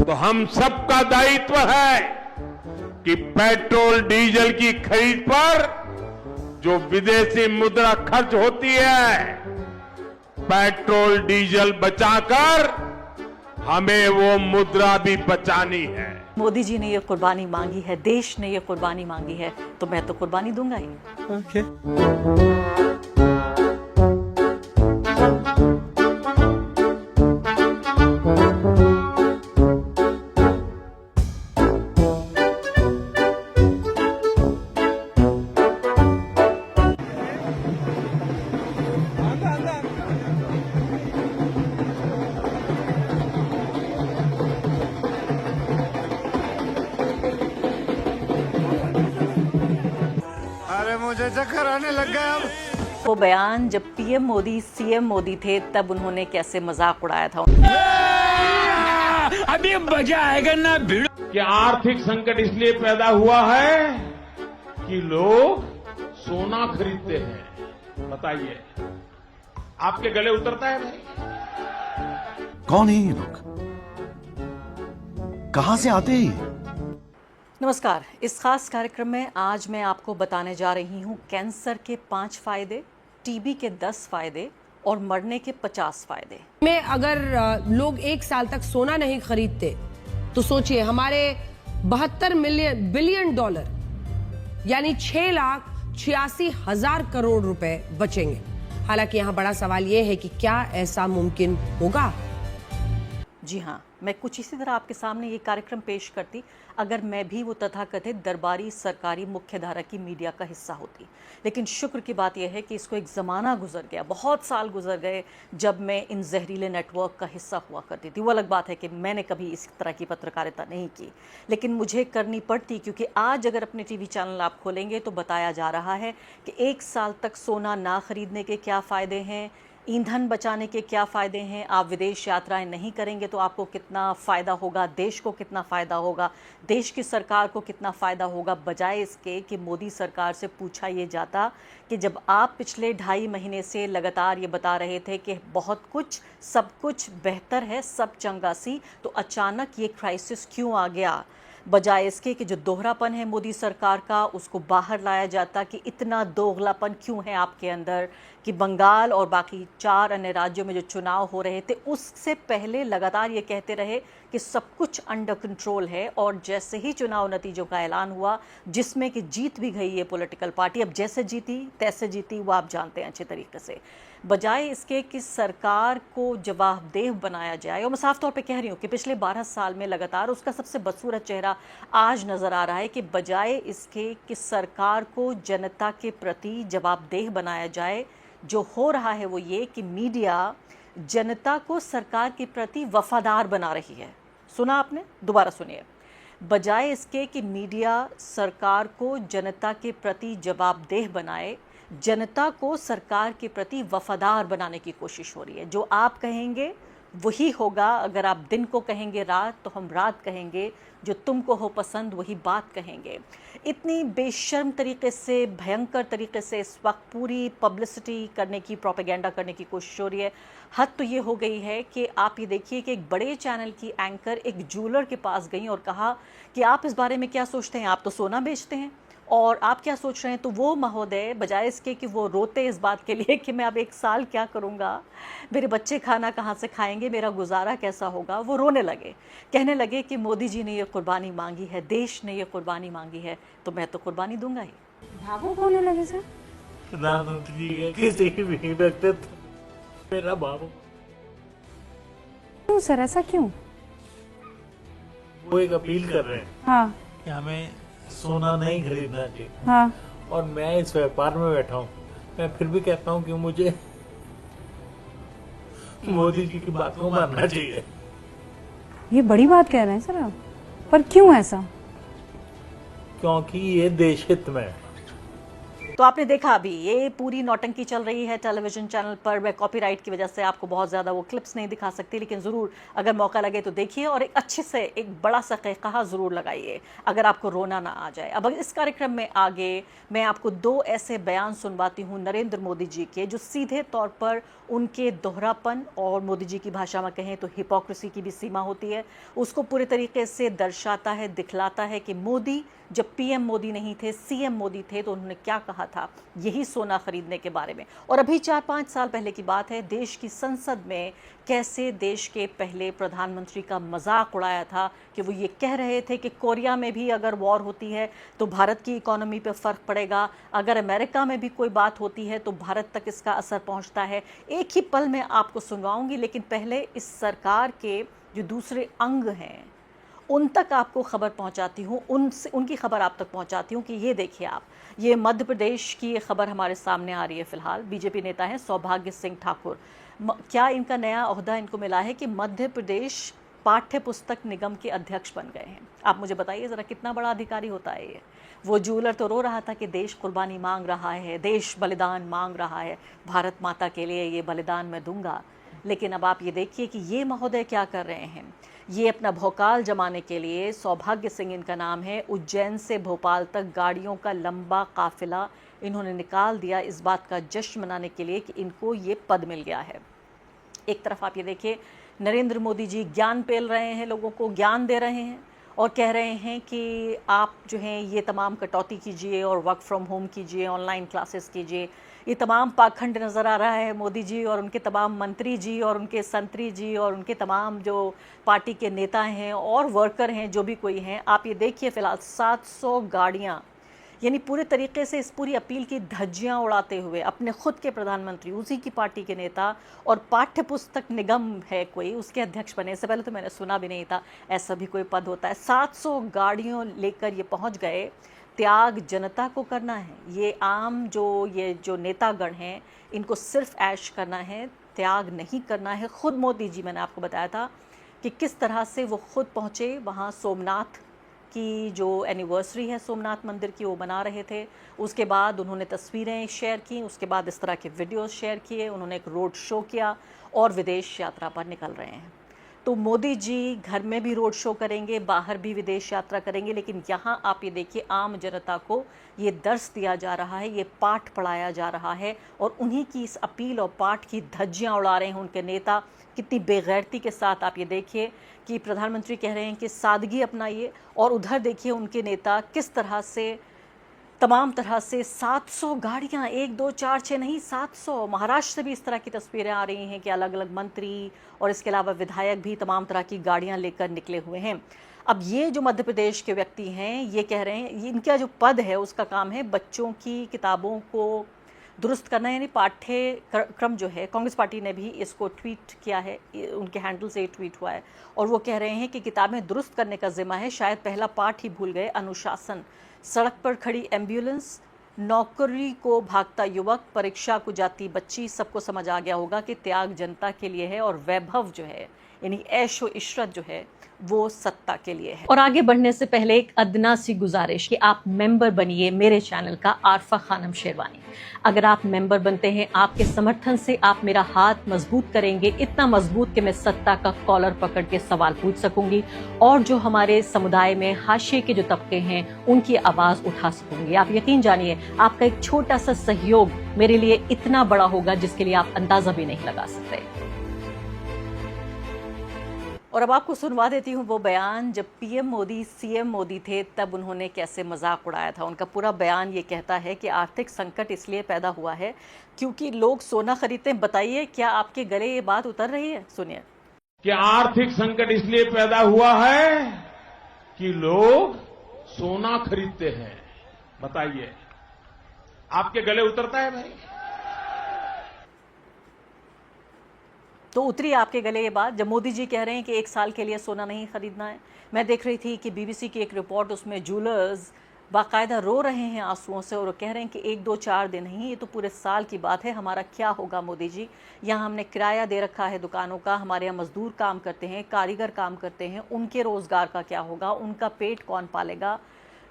तो हम सबका दायित्व है कि पेट्रोल डीजल की खरीद पर जो विदेशी मुद्रा खर्च होती है, पेट्रोल डीजल बचाकर हमें वो मुद्रा भी बचानी है। मोदी जी ने ये कुर्बानी मांगी है, देश ने ये कुर्बानी मांगी है, तो मैं तो कुर्बानी दूंगा ही। Okay. अरे मुझे चक्कर आने लग गया अब। वो बयान जब पीएम मोदी सीएम मोदी थे तब उन्होंने कैसे मजाक उड़ाया था। अभी मजा आएगा ना भिड़। कि आर्थिक संकट इसलिए पैदा हुआ है कि लोग सोना खरीदते हैं। बताइए, आपके गले उतरता है भाई? कौन है ये लोग? कहां से आते हैं ये? नमस्कार, इस खास कार्यक्रम में आज मैं आपको बताने जा रही हूँ कैंसर के 5 फायदे, टीबी के 10 फायदे और मरने के 50 फायदे। में अगर लोग 1 साल तक सोना नहीं खरीदते तो सोचिए हमारे 72 बिलियन डॉलर यानी 6,86,000 करोड़ रुपए बचेंगे। हालांकि यहाँ बड़ा सवाल यह है कि क्या ऐसा मुमकिन होगा? जी हाँ, मैं कुछ इसी तरह आपके सामने ये कार्यक्रम पेश करती अगर मैं भी वो तथाकथित दरबारी सरकारी मुख्यधारा की मीडिया का हिस्सा होती। लेकिन शुक्र की बात यह है कि इसको एक ज़माना गुजर गया, बहुत साल गुजर गए जब मैं इन जहरीले नेटवर्क का हिस्सा हुआ करती थी। वो अलग बात है कि मैंने कभी इस तरह की पत्रकारिता नहीं की, लेकिन मुझे करनी पड़ती क्योंकि आज अगर अपने टीवी चैनल आप खोलेंगे तो बताया जा रहा है कि 1 साल तक सोना ना खरीदने के क्या फ़ायदे हैं, ईंधन बचाने के क्या फ़ायदे हैं, आप विदेश यात्राएं नहीं करेंगे तो आपको कितना फ़ायदा होगा, देश को कितना फ़ायदा होगा, देश की सरकार को कितना फ़ायदा होगा, बजाय इसके कि मोदी सरकार से पूछा ये जाता कि जब आप पिछले 2.5 महीने से लगातार ये बता रहे थे कि बहुत कुछ सब कुछ बेहतर है, सब चंगा सी, तो अचानक ये क्राइसिस क्यों आ गया। बजाय इसके कि जो दोहरापन है मोदी सरकार का उसको बाहर लाया जाता कि इतना दोगलापन क्यों है आपके अंदर, कि बंगाल और बाकी 4 अन्य राज्यों में जो चुनाव हो रहे थे उससे पहले लगातार ये कहते रहे कि सब कुछ अंडर कंट्रोल है, और जैसे ही चुनाव नतीजों का ऐलान हुआ जिसमें कि जीत भी गई ये पॉलिटिकल पार्टी, अब जैसे जीती तैसे जीती वो आप जानते हैं अच्छे तरीके से, बजाय इसके कि सरकार को जवाबदेह बनाया जाए। और मैं साफ तौर पे कह रही हूँ कि पिछले 12 साल में लगातार उसका सबसे बदसूरत चेहरा आज नज़र आ रहा है कि बजाय इसके कि सरकार को जनता के प्रति जवाबदेह बनाया जाए, जो हो रहा है वो ये कि मीडिया जनता को सरकार के प्रति वफादार बना रही है। सुना आपने? दोबारा सुनिए। बजाय इसके कि मीडिया सरकार को जनता के प्रति जवाबदेह बनाए, जनता को सरकार के प्रति वफादार बनाने की कोशिश हो रही है। जो आप कहेंगे वही होगा, अगर आप दिन को कहेंगे रात तो हम रात कहेंगे, जो तुमको हो पसंद वही बात कहेंगे। इतनी बेशर्म तरीके से, भयंकर तरीके से इस वक्त पूरी पब्लिसिटी करने की, प्रोपेगेंडा करने की कोशिश हो रही है। हद तो ये हो गई है कि आप ये देखिए कि एक बड़े चैनल की एंकर एक ज्वेलर के पास गई और कहा कि आप इस बारे में क्या सोचते हैं, आप तो सोना बेचते हैं और आप क्या सोच रहे हैं। तो वो महोदय बजाय इसके कि वो रोते इस बात के लिए कि मैं अब 1 साल क्या करूँगा, मेरे बच्चे खाना कहाँ से खाएंगे, मेरा गुजारा कैसा होगा, वो रोने लगे, कहने लगे कि मोदी जी ने ये कुर्बानी मांगी है, देश ने ये कुर्बानी मांगी है, तो मैं तो कुर्बानी दूंगा ही। भावुक होने लगे सर? प्रधानमंत्री जी किसी भी व्यक्तित्व मेरा बाबू। क्यों सर, ऐसा क्यों? वो एक अपील कर रहे हैं हाँ कि हमें सोना नहीं खरीदना चाहिए। हाँ। और मैं इस व्यापार में बैठा हूँ, मैं फिर भी कहता हूँ कि मुझे मोदी जी की बात को मानना चाहिए। ये बड़ी बात कह रहे हैं सर आप, पर क्यों ऐसा? क्योंकि ये देश हित में है। तो आपने देखा अभी ये पूरी नौटंकी चल रही है टेलीविजन चैनल पर। मैं कॉपीराइट की वजह से आपको बहुत ज़्यादा वो क्लिप्स नहीं दिखा सकती, लेकिन ज़रूर अगर मौका लगे तो देखिए और एक अच्छे से एक बड़ा सा कहकहा ज़रूर लगाइए अगर आपको रोना ना आ जाए। अब इस कार्यक्रम में आगे मैं आपको 2 ऐसे बयान सुनवाती हूँ नरेंद्र मोदी जी के, जो सीधे तौर पर उनके दोहरापन और मोदी जी की भाषा में कहें तो हिपोक्रेसी की भी सीमा होती है, उसको पूरे तरीके से दर्शाता है, दिखलाता है कि मोदी जब पीएम मोदी नहीं थे, सीएम मोदी थे, तो उन्होंने क्या कहा था यही सोना खरीदने के बारे में। और अभी 4-5 साल पहले की बात है, देश की संसद में कैसे देश के पहले प्रधानमंत्री का मजाक उड़ाया था कि वो ये कह रहे थे कि कोरिया में भी अगर वॉर होती है तो भारत की इकोनॉमी पे फ़र्क पड़ेगा, अगर अमेरिका में भी कोई बात होती है तो भारत तक इसका असर पहुंचता है। एक ही पल में आपको सुनवाऊंगी, लेकिन पहले इस सरकार के जो दूसरे अंग हैं उन तक आपको खबर पहुंचाती हूँ, उनकी खबर आप तक पहुंचाती हूँ कि ये देखिए आप, ये मध्य प्रदेश की ये खबर हमारे सामने आ रही है। फिलहाल बीजेपी नेता हैं सौभाग्य सिंह ठाकुर। क्या इनका नया ओहदा इनको मिला है कि मध्य प्रदेश पाठ्य पुस्तक निगम के अध्यक्ष बन गए हैं। आप मुझे बताइए ज़रा कितना बड़ा अधिकारी होता है ये। वो जूलर तो रो रहा था कि देश कुर्बानी मांग रहा है, देश बलिदान मांग रहा है, भारत माता के लिए ये बलिदान मैं दूंगा। लेकिन अब आप ये देखिए कि ये महोदय क्या कर रहे हैं। ये अपना भौकाल जमाने के लिए, सौभाग्य सिंह इनका नाम है, उज्जैन से भोपाल तक गाड़ियों का लंबा काफिला इन्होंने निकाल दिया इस बात का जश्न मनाने के लिए कि इनको ये पद मिल गया है। एक तरफ आप ये देखिए नरेंद्र मोदी जी ज्ञान पेल रहे हैं, लोगों को ज्ञान दे रहे हैं और कह रहे हैं कि आप जो हैं ये तमाम कटौती कीजिए और वर्क फ्रॉम होम कीजिए, ऑनलाइन क्लासेस कीजिए। ये तमाम पाखंड नज़र आ रहा है मोदी जी और उनके तमाम मंत्री जी और उनके संतरी जी और उनके तमाम जो पार्टी के नेता हैं और वर्कर हैं, जो भी कोई हैं। आप ये देखिए फ़िलहाल 700 गाड़ियाँ, यानी पूरे तरीके से इस पूरी अपील की धज्जियां उड़ाते हुए अपने खुद के प्रधानमंत्री, उसी की पार्टी के नेता और पाठ्य पुस्तक निगम है कोई, उसके अध्यक्ष बने। इससे पहले तो मैंने सुना भी नहीं था ऐसा भी कोई पद होता है। 700 गाड़ियों लेकर ये पहुंच गए। त्याग जनता को करना है, ये आम जो नेतागण हैं इनको सिर्फ ऐश करना है, त्याग नहीं करना है। खुद मोदी जी, मैंने आपको बताया था कि किस तरह से वो खुद पहुँचे वहाँ सोमनाथ की जो एनिवर्सरी है सोमनाथ मंदिर की, वो मना रहे थे। उसके बाद उन्होंने तस्वीरें शेयर की, उसके बाद इस तरह के वीडियोस शेयर किए, उन्होंने एक रोड शो किया और विदेश यात्रा पर निकल रहे हैं। तो मोदी जी घर में भी रोड शो करेंगे, बाहर भी विदेश यात्रा करेंगे, लेकिन यहाँ आप ये देखिए आम जनता को ये दर्श दिया जा रहा है, ये पाठ पढ़ाया जा रहा है और उन्हीं की इस अपील और पाठ की धज्जियाँ उड़ा रहे हैं उनके नेता। कितनी बेगैरती के साथ आप ये देखिए कि प्रधानमंत्री कह रहे हैं कि सादगी अपनाइए और उधर देखिए उनके नेता किस तरह से तमाम तरह से 700 गाड़ियाँ, 1 2 4 6 नहीं 700। महाराष्ट्र से भी इस तरह की तस्वीरें आ रही हैं कि अलग अलग मंत्री और इसके अलावा विधायक भी तमाम तरह की गाड़ियाँ लेकर निकले हुए हैं। अब ये जो मध्य प्रदेश के व्यक्ति हैं ये कह रहे हैं, इनका जो पद है उसका काम है बच्चों की किताबों को दुरुस्त करना, यानी पाठ्यक्रम जो है। कांग्रेस पार्टी ने भी इसको ट्वीट किया है, उनके हैंडल से ट्वीट हुआ है और वो कह रहे हैं कि किताबें दुरुस्त करने का जिम्मा है, शायद पहला पाठ ही भूल गए, अनुशासन। सड़क पर खड़ी एम्बुलेंस, नौकरी को भागता युवक, परीक्षा को जाती बच्ची, सबको समझ आ गया होगा कि त्याग जनता के लिए है और वैभव जो है यानी ऐशो इशरत जो है वो सत्ता के लिए है। और आगे बढ़ने से पहले एक अदना सी गुजारिश कि आप मेंबर बनिए मेरे चैनल का आरफा खानम शेरवानी। अगर आप मेंबर बनते हैं, आपके समर्थन से आप मेरा हाथ मजबूत करेंगे, इतना मजबूत कि मैं सत्ता का कॉलर पकड़ के सवाल पूछ सकूंगी और जो हमारे समुदाय में हाशिए के जो तबके हैं उनकी आवाज उठा सकूंगी। आप यकीन जानिए आपका एक छोटा सा सहयोग मेरे लिए इतना बड़ा होगा जिसके लिए आप अंदाजा भी नहीं लगा सकते। और अब आपको सुनवा देती हूँ वो बयान जब पीएम मोदी सीएम मोदी थे तब उन्होंने कैसे मजाक उड़ाया था। उनका पूरा बयान ये कहता है कि आर्थिक संकट इसलिए पैदा हुआ है क्योंकि लोग सोना खरीदते हैं। बताइए क्या आपके गले ये बात उतर रही है? सुनिए। कि आर्थिक संकट इसलिए पैदा हुआ है कि लोग सोना खरीदते हैं। बताइए आपके गले उतरता है भाई? तो उतरी आपके गले ये बात जब मोदी जी कह रहे हैं कि 1 साल के लिए सोना नहीं खरीदना है। मैं देख रही थी कि बीबीसी की एक रिपोर्ट, उसमें जूलर्स बाकायदा रो रहे हैं आंसुओं से और कह रहे हैं कि 1 2 4 दिन नहीं, ये तो पूरे साल की बात है। हमारा क्या होगा मोदी जी? यहाँ हमने किराया दे रखा है दुकानों का, हमारे यहाँ मजदूर काम करते हैं, कारीगर काम करते हैं, उनके रोजगार का क्या होगा? उनका पेट कौन पालेगा?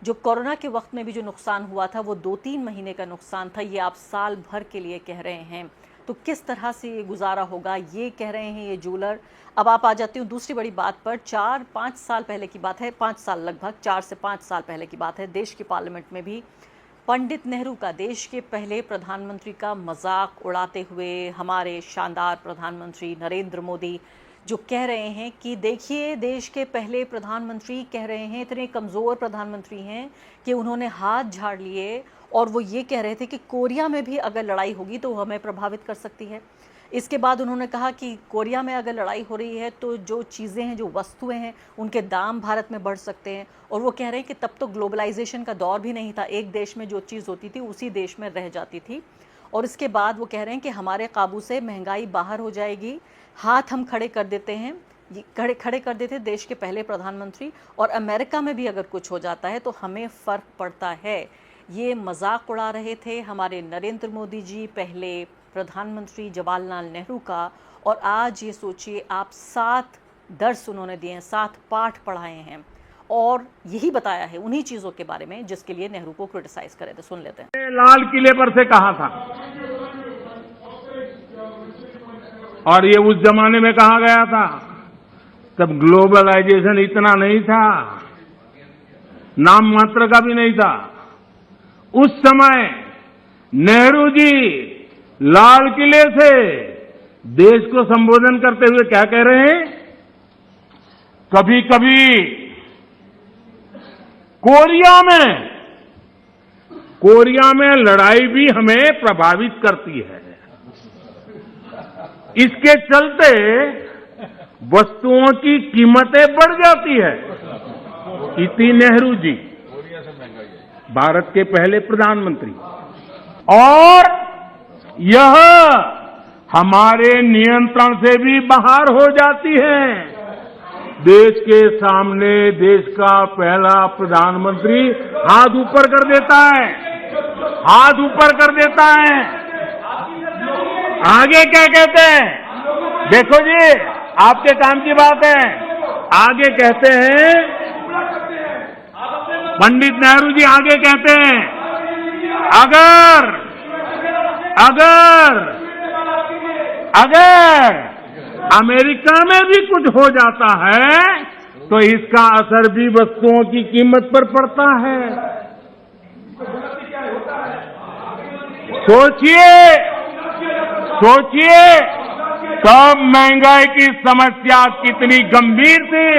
जो कोरोना के वक्त में भी जो नुकसान हुआ था वो 2-3 महीने का नुकसान था, ये आप साल भर के लिए कह रहे हैं। तो किस तरह से ये गुजारा होगा, ये कह रहे हैं ये जूलर। अब आप आ जाती हूँ दूसरी बड़ी बात पर। 4-5 साल पहले की बात है, 5 साल लगभग 4 से 5 साल पहले की बात है, देश की पार्लियामेंट में भी पंडित नेहरू का, देश के पहले प्रधानमंत्री का मजाक उड़ाते हुए हमारे शानदार प्रधानमंत्री नरेंद्र मोदी जो कह रहे हैं कि देखिए देश के पहले प्रधानमंत्री कह रहे हैं इतने कमज़ोर प्रधानमंत्री हैं कि उन्होंने हाथ झाड़ लिए, और वो ये कह रहे थे कि कोरिया में भी अगर लड़ाई होगी तो हमें प्रभावित कर सकती है। इसके बाद उन्होंने कहा कि कोरिया में अगर लड़ाई हो रही है तो जो चीज़ें हैं, जो वस्तुएं हैं, उनके दाम भारत में बढ़ सकते हैं। और वो कह रहे हैं कि तब तो ग्लोबलाइजेशन का दौर भी नहीं था, एक देश में जो चीज़ होती थी उसी देश में रह जाती थी। और इसके बाद वो कह रहे हैं कि हमारे काबू से महंगाई बाहर हो जाएगी, हाथ हम खड़े कर देते हैं, खड़े कर देते देश के पहले प्रधानमंत्री, और अमेरिका में भी अगर कुछ हो जाता है तो हमें फ़र्क पड़ता है। ये मजाक उड़ा रहे थे हमारे नरेंद्र मोदी जी, पहले प्रधानमंत्री जवाहरलाल नेहरू का। और आज ये सोचिए आप 7 दर्स उन्होंने दिए हैं, 7 पाठ पढ़ाए हैं, और यही बताया है उन्हीं चीज़ों के बारे में जिसके लिए नेहरू को क्रिटिसाइज करे थे। सुन लेते हैं। लाल किले पर से कहा था, और ये उस जमाने में कहा गया था तब ग्लोबलाइजेशन इतना नहीं था, नाम मात्र का भी नहीं था। उस समय नेहरू जी लाल किले से देश को संबोधन करते हुए क्या कह रहे हैं, कभी कभी कोरिया में लड़ाई भी हमें प्रभावित करती है। इसके चलते वस्तुओं की कीमतें बढ़ जाती है। इति नेहरू जी, भारत के पहले प्रधानमंत्री, और यह हमारे नियंत्रण से भी बाहर हो जाती है। देश के सामने देश का पहला प्रधानमंत्री हाथ ऊपर कर देता है, हाथ ऊपर कर देता है। आगे क्या कहते हैं, देखो जी आपके काम की बात है। आगे कहते हैं, पंडित नेहरू जी आगे कहते हैं, अगर अमेरिका में भी कुछ हो जाता है तो इसका असर भी वस्तुओं की कीमत पर पड़ता है। सोचिए तब महंगाई की समस्या कितनी गंभीर थी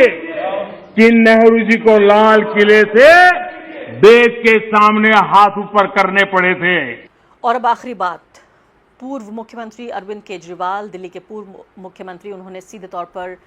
कि नेहरू जी को लाल किले से देश के सामने हाथ ऊपर करने पड़े थे। और अब आखिरी बात, पूर्व मुख्यमंत्री अरविंद केजरीवाल, दिल्ली के पूर्व मुख्यमंत्री, उन्होंने सीधे तौर पर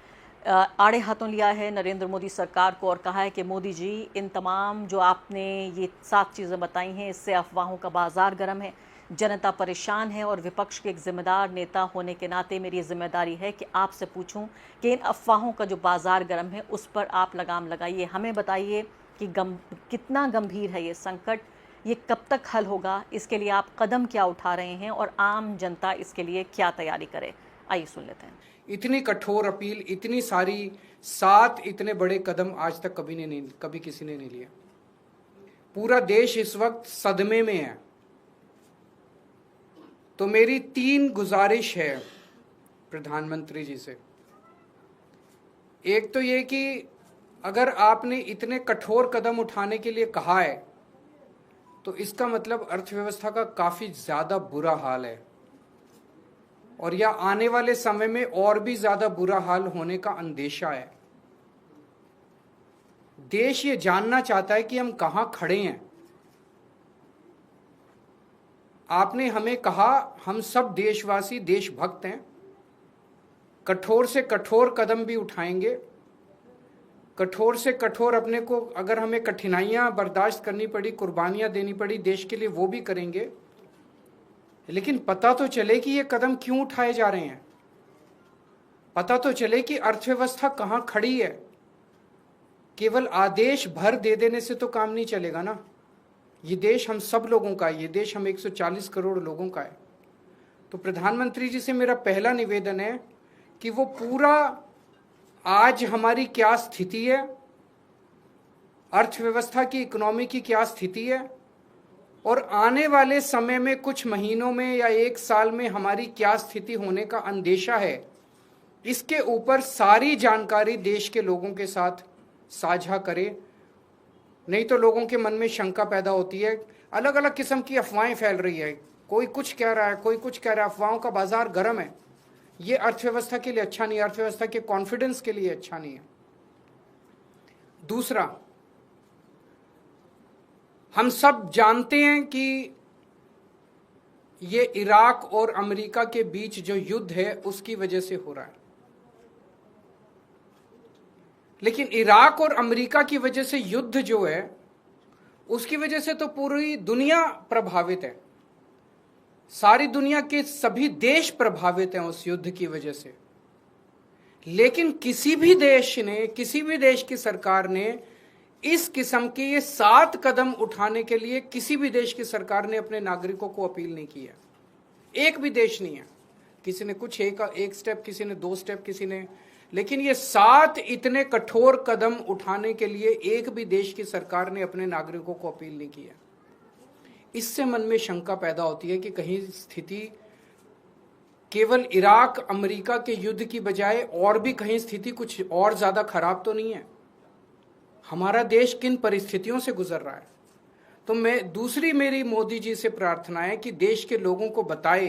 आड़े हाथों लिया है नरेंद्र मोदी सरकार को और कहा है कि मोदी जी, इन तमाम जो आपने ये 7 चीज़ें बताई हैं, इससे अफवाहों का बाजार गर्म है, जनता परेशान है, और विपक्ष के एक जिम्मेदार नेता होने के नाते मेरी जिम्मेदारी है कि आपसे पूछूं कि इन अफवाहों का जो बाजार गर्म है उस पर आप लगाम लगाइए। हमें बताइए कि कितना गंभीर है ये संकट, ये कब तक हल होगा, इसके लिए आप कदम क्या उठा रहे हैं और आम जनता इसके लिए क्या तैयारी करे। आइए सुन लेते हैं। इतनी कठोर अपील, इतनी सारी 7 इतने बड़े कदम आज तक कभी किसी ने नहीं लिया। पूरा देश इस वक्त सदमे में है। तो मेरी 3 गुजारिश है प्रधानमंत्री जी से। एक तो ये कि अगर आपने इतने कठोर कदम उठाने के लिए कहा है तो इसका मतलब अर्थव्यवस्था का काफी ज्यादा बुरा हाल है, और या आने वाले समय में और भी ज्यादा बुरा हाल होने का अंदेशा है। देश ये जानना चाहता है कि हम कहां खड़े हैं। आपने हमें कहा हम सब देशवासी देशभक्त हैं, कठोर से कठोर कदम भी उठाएंगे, कठोर से कठोर अपने को, अगर हमें कठिनाइयां बर्दाश्त करनी पड़ी, कुर्बानियां देनी पड़ी देश के लिए, वो भी करेंगे। लेकिन पता तो चले कि ये कदम क्यों उठाए जा रहे हैं, पता तो चले कि अर्थव्यवस्था कहां खड़ी है। केवल आदेश भर दे देने से तो काम नहीं चलेगा ना। ये देश हम सब लोगों का है, ये देश हम 140 करोड़ लोगों का है। तो प्रधानमंत्री जी से मेरा पहला निवेदन है कि वो पूरा आज हमारी क्या स्थिति है अर्थव्यवस्था की, इकोनॉमी की क्या स्थिति है और आने वाले समय में कुछ महीनों में या एक साल में हमारी क्या स्थिति होने का अंदेशा है, इसके ऊपर सारी जानकारी देश के लोगों के साथ साझा करें। नहीं तो लोगों के मन में शंका पैदा होती है, अलग अलग किस्म की अफवाहें फैल रही है, कोई कुछ कह रहा है, कोई कुछ कह रहा है, अफवाहों का बाजार गर्म है। ये अर्थव्यवस्था के लिए अच्छा नहीं है, अर्थव्यवस्था के कॉन्फिडेंस के लिए अच्छा नहीं है। दूसरा, हम सब जानते हैं कि ये इराक और अमेरिका के बीच जो युद्ध है उसकी वजह से हो रहा है, लेकिन इराक और अमेरिका की वजह से युद्ध जो है उसकी वजह से तो पूरी दुनिया प्रभावित है, सारी दुनिया के सभी देश प्रभावित हैं उस युद्ध की वजह से। लेकिन किसी भी देश ने, किसी भी देश की सरकार ने इस किस्म के ये 7 कदम उठाने के लिए किसी भी देश की सरकार ने अपने नागरिकों को अपील नहीं की है। एक भी देश नहीं है, किसी ने कुछ एक स्टेप, किसी ने 2 स्टेप, किसी ने, लेकिन ये 7 इतने कठोर कदम उठाने के लिए एक भी देश की सरकार ने अपने नागरिकों को अपील नहीं की है। इससे मन में शंका पैदा होती है कि कहीं स्थिति केवल इराक अमेरिका के युद्ध की बजाय और भी कहीं स्थिति कुछ और ज्यादा खराब तो नहीं है। हमारा देश किन परिस्थितियों से गुजर रहा है। तो मेरी मोदी जी से प्रार्थना है कि देश के लोगों को बताए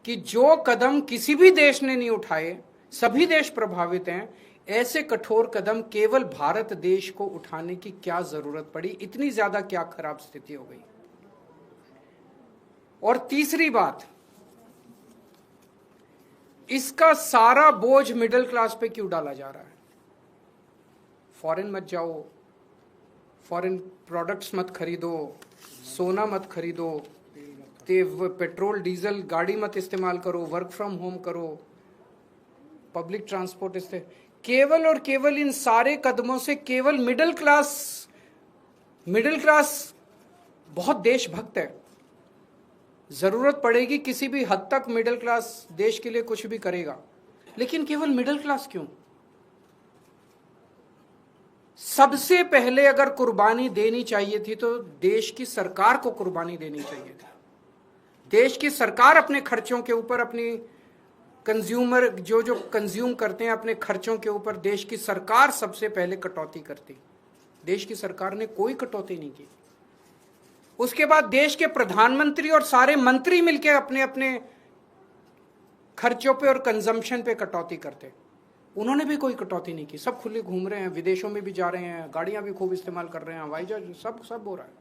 कि जो कदम किसी भी देश ने नहीं उठाए, सभी देश प्रभावित हैं, ऐसे कठोर कदम केवल भारत देश को उठाने की क्या जरूरत पड़ी, इतनी ज्यादा क्या खराब स्थिति हो गई। और तीसरी बात, इसका सारा बोझ मिडिल क्लास पे क्यों डाला जा रहा है। फॉरेन मत जाओ, फॉरेन प्रोडक्ट्स मत खरीदो, सोना मत खरीदो, पेट्रोल डीजल गाड़ी मत इस्तेमाल करो, वर्क फ्रॉम होम करो, पब्लिक ट्रांसपोर्ट केवल और केवल इन सारे कदमों से केवल मिडिल क्लास बहुत देशभक्त है। जरूरत पड़ेगी किसी भी हद तक मिडिल क्लास देश के लिए कुछ भी करेगा, लेकिन केवल मिडिल क्लास क्यों। सबसे पहले अगर कुर्बानी देनी चाहिए थी तो देश की सरकार को कुर्बानी देनी चाहिए थी। देश की सरकार अपने खर्चों के ऊपर, अपनी कंज्यूमर जो कंज्यूम करते हैं अपने खर्चों के ऊपर देश की सरकार सबसे पहले कटौती करती। देश की सरकार ने कोई कटौती नहीं की। उसके बाद देश के प्रधानमंत्री और सारे मंत्री मिलकर अपने अपने खर्चों पे और कंजम्पशन पे कटौती करते। उन्होंने भी कोई कटौती नहीं की। सब खुले घूम रहे हैं, विदेशों में भी जा रहे हैं, गाड़ियां भी खूब इस्तेमाल कर रहे हैं, हवाई जहाज सब हो रहा है।